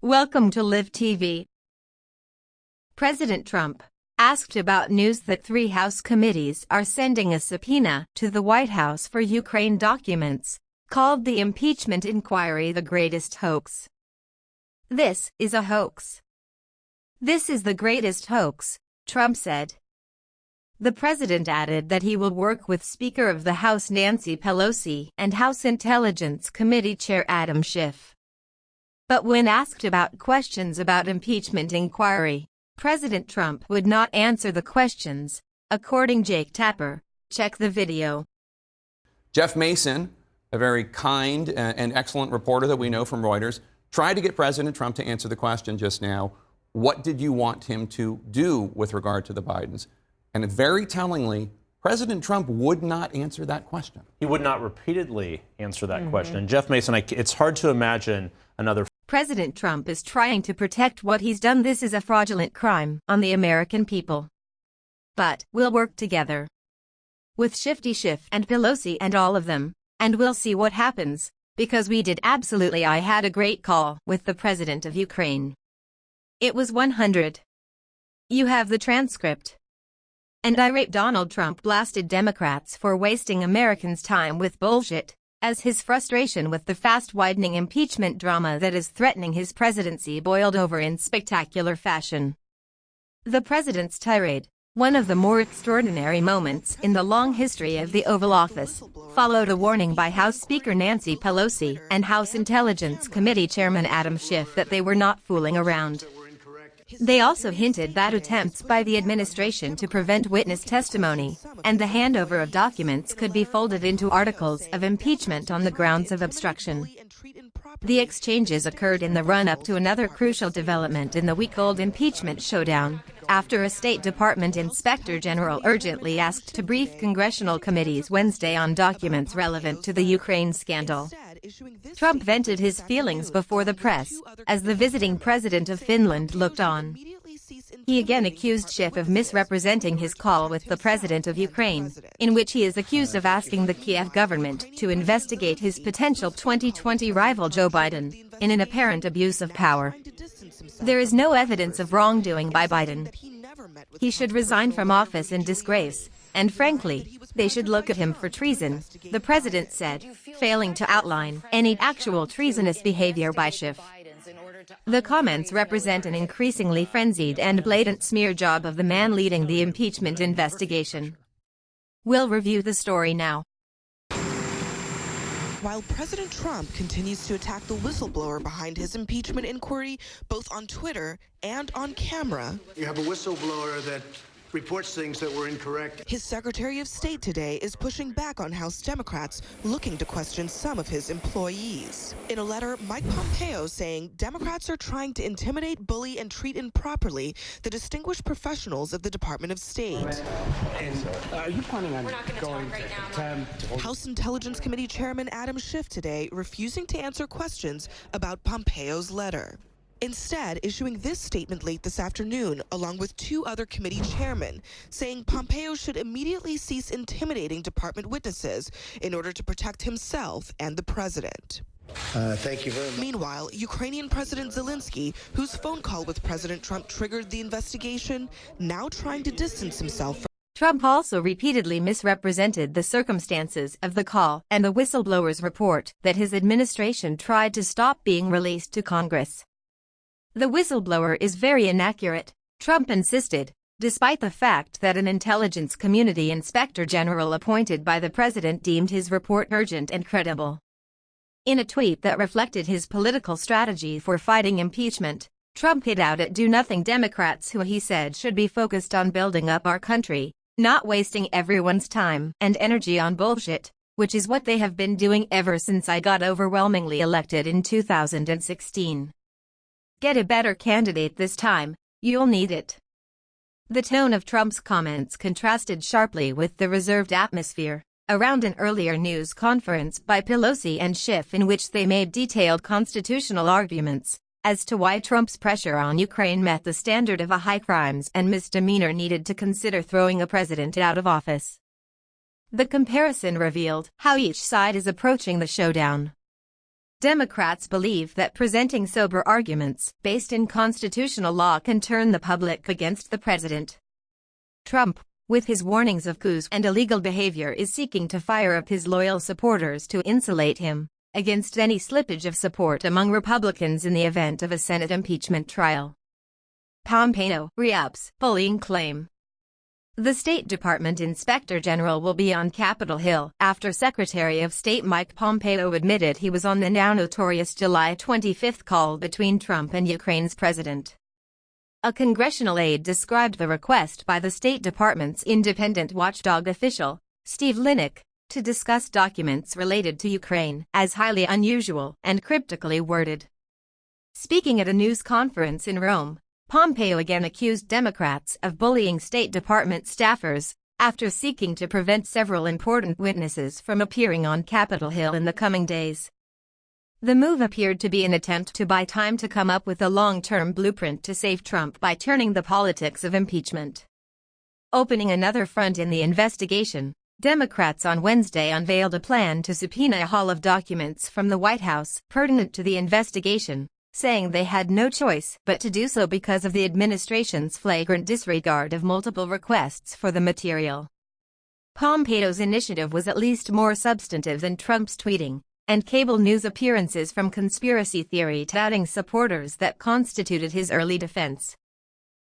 Welcome to Live TV. President Trump, asked about news that 3 House committees are sending a subpoena to the White House for Ukraine documents, called the impeachment inquiry the greatest hoax. This is a hoax. This is the greatest hoax, Trump said. The president added that he will work with Speaker of the House Nancy Pelosi and House Intelligence Committee Chair Adam Schiff. But when asked about questions about impeachment inquiry, President Trump would not answer the questions, according Jake Tapper. Check the video. Jeff Mason, a very kind and excellent reporter that we know from Reuters, tried to get President Trump to answer the question just now, what did you want him to do with regard to the Bidens? And very tellingly, President Trump would not answer that question. He would not repeatedly answer that question. And Jeff Mason, it's hard to imagine another. President Trump is trying to protect what he's done. This is a fraudulent crime on the American people. But we'll work together with Schiff and Pelosi and all of them, and we'll see what happens, because we did absolutely. I had a great call with the president of Ukraine. It was 100. You have the transcript. And irate Donald Trump blasted Democrats for wasting Americans' time with bullshit, as his frustration with the fast-widening impeachment drama that is threatening his presidency boiled over in spectacular fashion. The president's tirade, one of the more extraordinary moments in the long history of the Oval Office, followed a warning by House Speaker Nancy Pelosi and House Intelligence Committee Chairman Adam Schiff that they were not fooling around. They also hinted that attempts by the administration to prevent witness testimony and the handover of documents could be folded into articles of impeachment on the grounds of obstruction. The exchanges occurred in the run-up to another crucial development in the week-old impeachment showdown, after a State Department Inspector General urgently asked to brief congressional committees Wednesday on documents relevant to the Ukraine scandal. Trump vented his feelings before the press, as the visiting president of Finland looked on. He again accused Schiff of misrepresenting his call with the president of Ukraine, in which he is accused of asking the Kiev government to investigate his potential 2020 rival Joe Biden, in an apparent abuse of power. There is no evidence of wrongdoing by Biden. He should resign from office in disgrace, and frankly, they should look at him for treason, the president said, failing to outline any actual treasonous behavior by Schiff. The comments represent an increasingly frenzied and blatant smear job of the man leading the impeachment investigation. We'll review the story now. While President Trump continues to attack the whistleblower behind his impeachment inquiry, both on Twitter and on camera, you have a whistleblower that reports things that were incorrect. His Secretary of State today is pushing back on House Democrats looking to question some of his employees. In a letter, Mike Pompeo saying Democrats are trying to intimidate, bully, and treat improperly the distinguished professionals of the Department of State. And are you planning on going to House Intelligence Committee Chairman Adam Schiff today refusing to answer questions about Pompeo's letter. Instead, issuing this statement late this afternoon, along with 2 other committee chairmen, saying Pompeo should immediately cease intimidating department witnesses in order to protect himself and the president. Thank you very much. Meanwhile, Ukrainian President Zelensky, whose phone call with President Trump triggered the investigation, now trying to distance himself from. Trump also repeatedly misrepresented the circumstances of the call and the whistleblower's report that his administration tried to stop being released to Congress. The whistleblower is very inaccurate, Trump insisted, despite the fact that an intelligence community inspector general appointed by the president deemed his report urgent and credible. In a tweet that reflected his political strategy for fighting impeachment, Trump hit out at do-nothing Democrats who he said should be focused on building up our country, not wasting everyone's time and energy on bullshit, which is what they have been doing ever since I got overwhelmingly elected in 2016. Get a better candidate this time, you'll need it. The tone of Trump's comments contrasted sharply with the reserved atmosphere around an earlier news conference by Pelosi and Schiff in which they made detailed constitutional arguments as to why Trump's pressure on Ukraine met the standard of a high crimes and misdemeanor needed to consider throwing a president out of office. The comparison revealed how each side is approaching the showdown. Democrats believe that presenting sober arguments based in constitutional law can turn the public against the president. Trump, with his warnings of coups and illegal behavior, is seeking to fire up his loyal supporters to insulate him against any slippage of support among Republicans in the event of a Senate impeachment trial. Pompeo re-ups bullying claim. The State Department Inspector General will be on Capitol Hill after Secretary of State Mike Pompeo admitted he was on the now notorious July 25 call between Trump and Ukraine's president. A congressional aide described the request by the State Department's independent watchdog official, Steve Linick, to discuss documents related to Ukraine as highly unusual and cryptically worded. Speaking at a news conference in Rome, Pompeo again accused Democrats of bullying State Department staffers after seeking to prevent several important witnesses from appearing on Capitol Hill in the coming days. The move appeared to be an attempt to buy time to come up with a long-term blueprint to save Trump by turning the politics of impeachment. Opening another front in the investigation, Democrats on Wednesday unveiled a plan to subpoena a haul of documents from the White House pertinent to the investigation, saying they had no choice but to do so because of the administration's flagrant disregard of multiple requests for the material. Pompeo's initiative was at least more substantive than Trump's tweeting and cable news appearances from conspiracy theory touting supporters that constituted his early defense.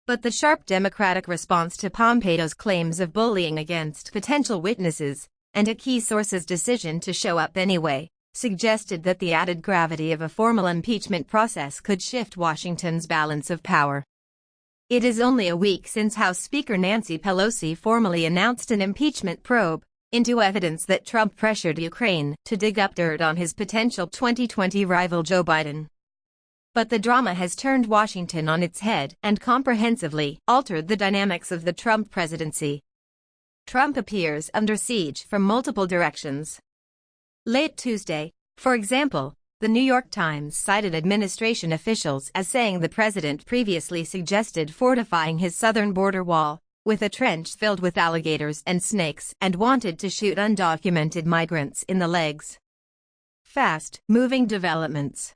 But the sharp Democratic response to Pompeo's claims of bullying against potential witnesses and a key source's decision to show up anyway suggested that the added gravity of a formal impeachment process could shift Washington's balance of power. It is only a week since House Speaker Nancy Pelosi formally announced an impeachment probe into evidence that Trump pressured Ukraine to dig up dirt on his potential 2020 rival Joe Biden. But the drama has turned Washington on its head and comprehensively altered the dynamics of the Trump presidency. Trump appears under siege from multiple directions. Late Tuesday, for example, the New York Times cited administration officials as saying the president previously suggested fortifying his southern border wall with a trench filled with alligators and snakes and wanted to shoot undocumented migrants in the legs. Fast-moving developments.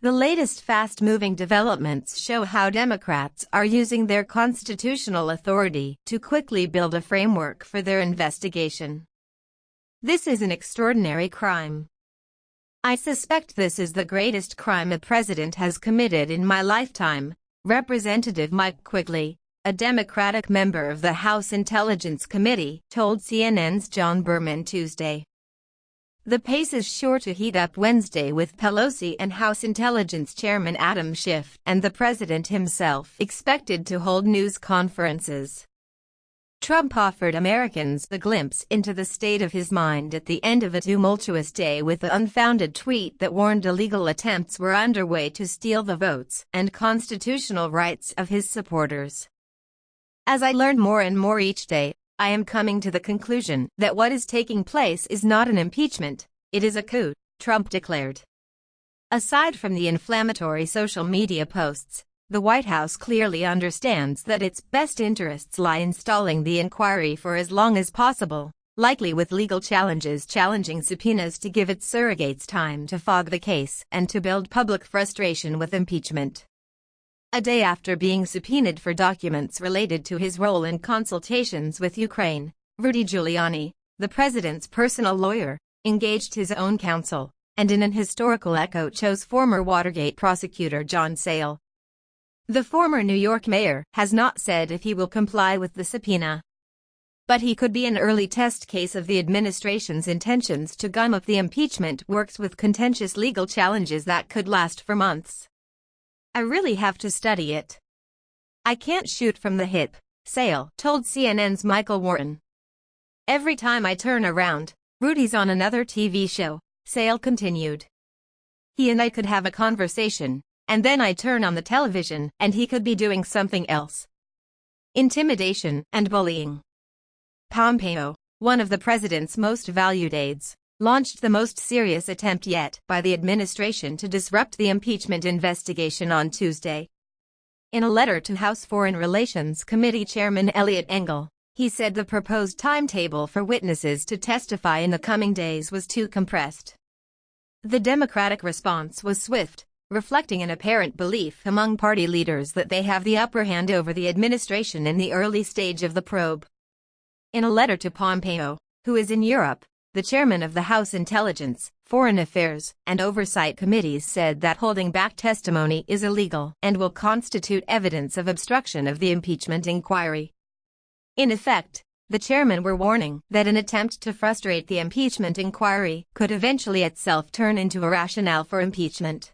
The latest fast-moving developments show how Democrats are using their constitutional authority to quickly build a framework for their investigation. This is an extraordinary crime. I suspect this is the greatest crime a president has committed in my lifetime, Representative Mike Quigley, a Democratic member of the House Intelligence Committee, told CNN's John Berman Tuesday. The pace is sure to heat up Wednesday with Pelosi and House Intelligence Chairman Adam Schiff and the president himself expected to hold news conferences. Trump offered Americans a glimpse into the state of his mind at the end of a tumultuous day with the unfounded tweet that warned illegal attempts were underway to steal the votes and constitutional rights of his supporters. As I learn more and more each day, I am coming to the conclusion that what is taking place is not an impeachment, it is a coup, Trump declared. Aside from the inflammatory social media posts, the White House clearly understands that its best interests lie in stalling the inquiry for as long as possible, likely with legal challenges challenging subpoenas to give its surrogates time to fog the case and to build public frustration with impeachment. A day after being subpoenaed for documents related to his role in consultations with Ukraine, Rudy Giuliani, the president's personal lawyer, engaged his own counsel, and in an historical echo chose former Watergate prosecutor John Sale. The former New York mayor has not said if he will comply with the subpoena. But he could be an early test case of the administration's intentions to gum up the impeachment works with contentious legal challenges that could last for months. I really have to study it. I can't shoot from the hip, Sale told CNN's Michael Warren. Every time I turn around, Rudy's on another TV show, Sale continued. He and I could have a conversation, and then I turn on the television and he could be doing something else. Intimidation and bullying. Pompeo, one of the president's most valued aides, launched the most serious attempt yet by the administration to disrupt the impeachment investigation on Tuesday. In a letter to House Foreign Relations Committee Chairman Eliot Engel, he said the proposed timetable for witnesses to testify in the coming days was too compressed. The Democratic response was swift, reflecting an apparent belief among party leaders that they have the upper hand over the administration in the early stage of the probe. In a letter to Pompeo, who is in Europe, the chairman of the House Intelligence, Foreign Affairs, and Oversight Committees said that holding back testimony is illegal and will constitute evidence of obstruction of the impeachment inquiry. In effect, the chairmen were warning that an attempt to frustrate the impeachment inquiry could eventually itself turn into a rationale for impeachment.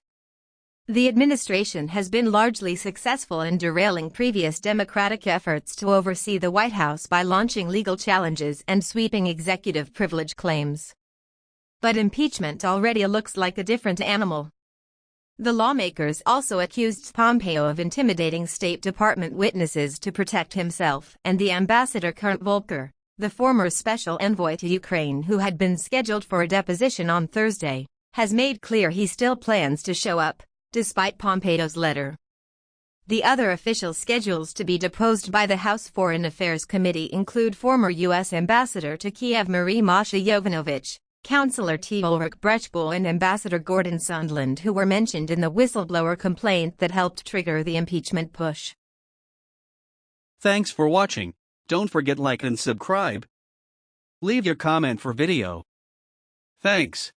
The administration has been largely successful in derailing previous Democratic efforts to oversee the White House by launching legal challenges and sweeping executive privilege claims. But impeachment already looks like a different animal. The lawmakers also accused Pompeo of intimidating State Department witnesses to protect himself, and the ambassador Kurt Volker, the former special envoy to Ukraine who had been scheduled for a deposition on Thursday, has made clear he still plans to show up, despite Pompeo's letter. The other official schedules to be deposed by the House Foreign Affairs Committee include former U.S. Ambassador to Kiev Marie Masha Yovanovitch, Counselor T. Ulrich Brechbuhl, and Ambassador Gordon Sondland, who were mentioned in the whistleblower complaint that helped trigger the impeachment push. Thanks for watching. Don't forget like and subscribe. Leave your comment for video. Thanks.